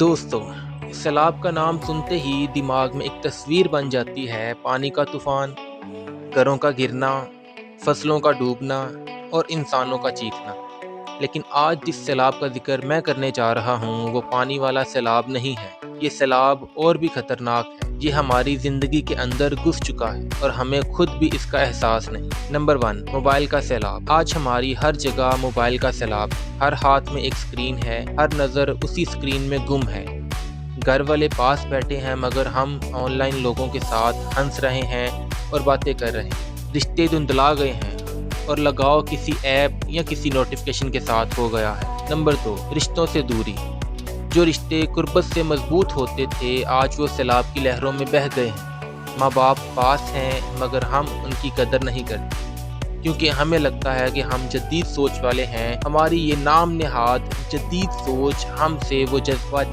دوستوں، سیلاب کا نام سنتے ہی دماغ میں ایک تصویر بن جاتی ہے، پانی کا طوفان، گھروں کا گرنا، فصلوں کا ڈوبنا اور انسانوں کا چیخنا۔ لیکن آج جس سیلاب کا ذکر میں کرنے جا رہا ہوں وہ پانی والا سیلاب نہیں ہے۔ یہ سیلاب اور بھی خطرناک ہے۔ یہ ہماری زندگی کے اندر گھس چکا ہے اور ہمیں خود بھی اس کا احساس نہیں۔ نمبر 1، موبائل کا سیلاب۔ آج ہماری ہر جگہ موبائل کا سیلاب ہے۔ ہر ہاتھ میں ایک سکرین ہے، ہر نظر اسی سکرین میں گم ہے۔ گھر والے پاس بیٹھے ہیں مگر ہم آن لائن لوگوں کے ساتھ ہنس رہے ہیں اور باتیں کر رہے ہیں۔ رشتے دھندلا گئے ہیں اور لگاؤ کسی ایپ یا کسی نوٹیفیکیشن کے ساتھ ہو گیا ہے۔ نمبر 2، رشتوں سے دوری۔ جو رشتے قربت سے مضبوط ہوتے تھے آج وہ سیلاب کی لہروں میں بہہ گئے ہیں۔ ماں باپ پاس ہیں مگر ہم ان کی قدر نہیں کرتے کیونکہ ہمیں لگتا ہے کہ ہم جدید سوچ والے ہیں۔ ہماری یہ نام نہاد جدید سوچ ہم سے وہ جذبہ